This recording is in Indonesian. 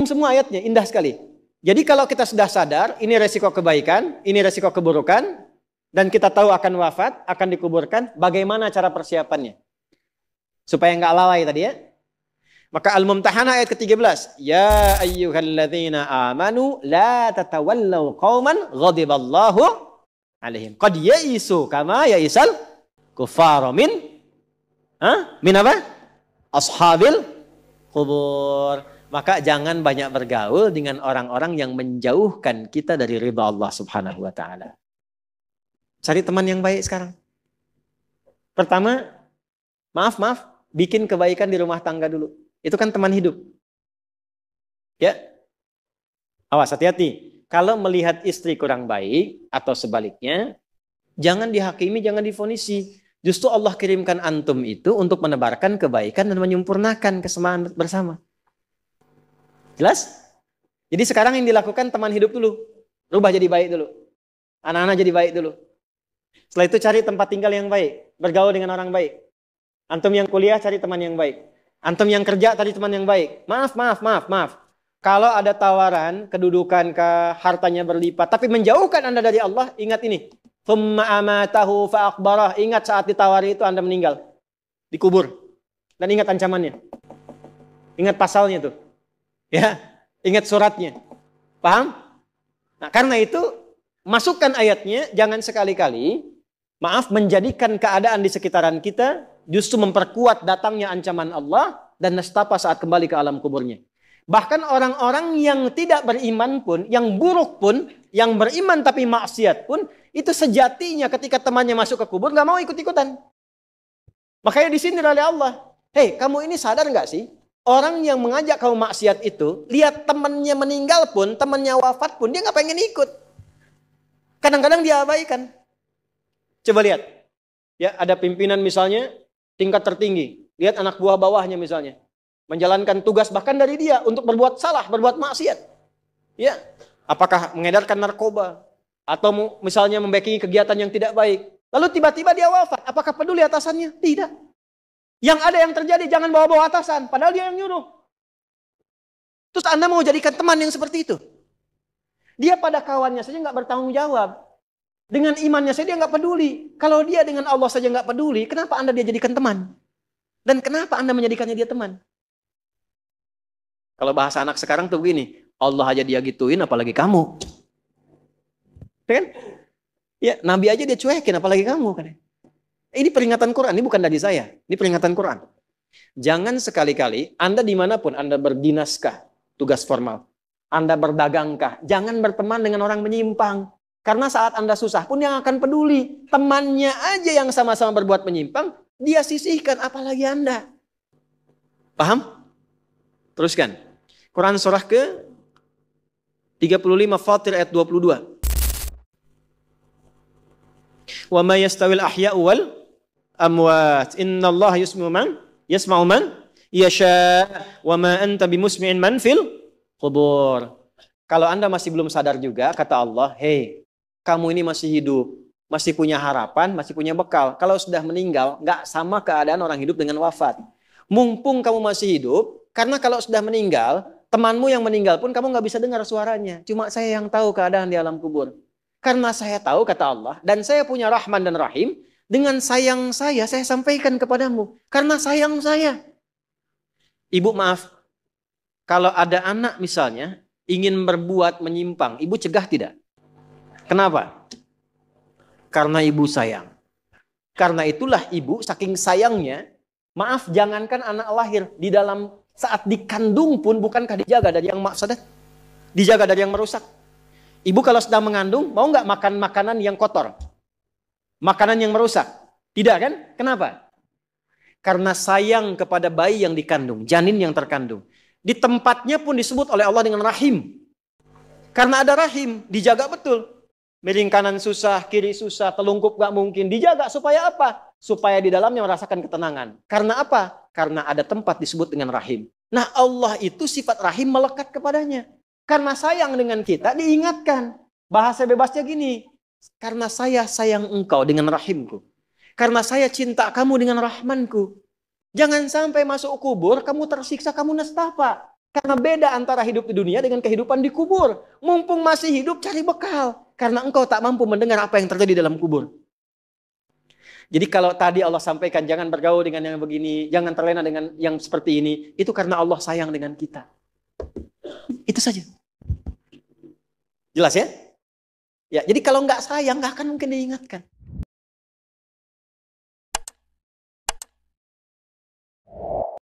semua ayatnya, indah sekali. Jadi kalau kita sudah sadar, ini resiko kebaikan, ini resiko keburukan, dan kita tahu akan wafat, akan dikuburkan, bagaimana cara persiapannya? Supaya nggak lalai tadi ya. Maka Al-Mumtahanah ayat ke-13. Ya ayyuhalladzina amanu la tatawallaw qauman ghadiballahu alaihim. Qad ya'isu kama ya'isal kuffara min apa? Ashabil kubur. Maka jangan banyak bergaul dengan orang-orang yang menjauhkan kita dari ridha Allah Subhanahu wa taala. Cari teman yang baik sekarang. Pertama, maaf, bikin kebaikan di rumah tangga dulu. Itu kan teman hidup. Ya. Awas, hati-hati. Kalau melihat istri kurang baik atau sebaliknya, jangan dihakimi, jangan difonisi. Justru Allah kirimkan antum itu untuk menebarkan kebaikan dan menyempurnakan kesemaan bersama. Jelas? Jadi sekarang yang dilakukan teman hidup dulu. Rubah jadi baik dulu. Anak-anak jadi baik dulu. Setelah itu cari tempat tinggal yang baik. Bergaul dengan orang baik. Antum yang kuliah cari teman yang baik. Antum yang kerja cari teman yang baik. Maaf. Kalau ada tawaran, kedudukan hartanya berlipat, tapi menjauhkan Anda dari Allah, ingat ini. Thumma amatahu fa'akbarah. Ingat saat ditawari itu Anda meninggal. Dikubur. Dan ingat ancamannya. Ingat pasalnya tuh. Ya, ingat suratnya. Paham? Nah, karena itu masukkan ayatnya, jangan sekali-kali menjadikan keadaan di sekitaran kita justru memperkuat datangnya ancaman Allah dan nestapa saat kembali ke alam kuburnya. Bahkan orang-orang yang tidak beriman pun, yang buruk pun, yang beriman tapi maksiat pun, itu sejatinya ketika temannya masuk ke kubur nggak mau ikut-ikutan. Makanya disindir oleh Allah. Hei, kamu ini sadar nggak sih? Orang yang mengajak kamu maksiat itu, lihat temannya meninggal pun, temannya wafat pun, dia nggak pengen ikut. Kadang-kadang dia abaikan. Coba lihat. Ya, ada pimpinan misalnya, tingkat tertinggi. Lihat anak buah bawahnya misalnya. Menjalankan tugas bahkan dari dia untuk berbuat salah, berbuat maksiat. Ya, apakah mengedarkan narkoba. Atau misalnya membackingi kegiatan yang tidak baik. Lalu tiba-tiba dia wafat. Apakah peduli atasannya? Tidak. Yang ada yang terjadi, jangan bawa-bawa atasan. Padahal dia yang nyuruh. Terus Anda mau jadikan teman yang seperti itu? Dia pada kawannya saja nggak bertanggung jawab. Dengan imannya saja dia nggak peduli. Kalau dia dengan Allah saja nggak peduli, kenapa Anda dia jadikan teman? Dan kenapa Anda menjadikannya dia teman? Kalau bahasa anak sekarang tuh begini, Allah aja dia gituin, apalagi kamu. Kan? Ya, Nabi aja dia cuekin, apalagi kamu. Kan? Ini peringatan Quran, ini bukan dari saya. Ini peringatan Quran. Jangan sekali-kali, Anda dimanapun, Anda berdinaskah, tugas formal. Anda berdagangkah, jangan berteman dengan orang menyimpang. Karena saat Anda susah pun yang akan peduli. Temannya aja yang sama-sama berbuat menyimpang, dia sisihkan, apalagi Anda. Paham? Teruskan. Quran surah ke 35 Fatir ayat 22. Wa ma yastawil ahya'u wal amwat. Innallaha yasma'u man yasha wa ma anta bimusmi'in man fil qubur. Kalau Anda masih belum sadar juga, kata Allah, hei, kamu ini masih hidup, masih punya harapan, masih punya bekal. Kalau sudah meninggal, nggak sama keadaan orang hidup dengan wafat. Mumpung kamu masih hidup, karena kalau sudah meninggal, temanmu yang meninggal pun kamu nggak bisa dengar suaranya. Cuma saya yang tahu keadaan di alam kubur. Karena saya tahu, kata Allah, dan saya punya Rahman dan Rahim, dengan sayang saya sampaikan kepadamu. Karena sayang saya. Ibu maaf, kalau ada anak misalnya, ingin berbuat menyimpang, ibu cegah tidak? Kenapa? Karena ibu sayang. Karena itulah ibu saking sayangnya, maaf jangankan anak lahir, di dalam saat dikandung pun bukankah dijaga dari yang mafsadat? Dijaga dari yang merusak. Ibu kalau sedang mengandung, mau nggak makan makanan yang kotor? Makanan yang merusak? Tidak kan? Kenapa? Karena sayang kepada bayi yang dikandung, janin yang terkandung. Di tempatnya pun disebut oleh Allah dengan rahim. Karena ada rahim, dijaga betul. Miring kanan susah, kiri susah, telungkup gak mungkin. Dijaga supaya apa? Supaya di dalamnya merasakan ketenangan. Karena apa? Karena ada tempat disebut dengan rahim. Nah Allah itu sifat rahim melekat kepadanya. Karena sayang dengan kita diingatkan. Bahasa bebasnya gini. Karena saya sayang engkau dengan rahimku. Karena saya cinta kamu dengan rahmanku. Jangan sampai masuk kubur, kamu tersiksa, kamu nestapa. Karena beda antara hidup di dunia dengan kehidupan di kubur. Mumpung masih hidup, cari bekal. Karena engkau tak mampu mendengar apa yang terjadi dalam kubur. Jadi kalau tadi Allah sampaikan jangan bergaul dengan yang begini, jangan terlena dengan yang seperti ini, itu karena Allah sayang dengan kita. Itu saja. Jelas ya? Ya, jadi kalau nggak sayang nggak akan mungkin diingatkan.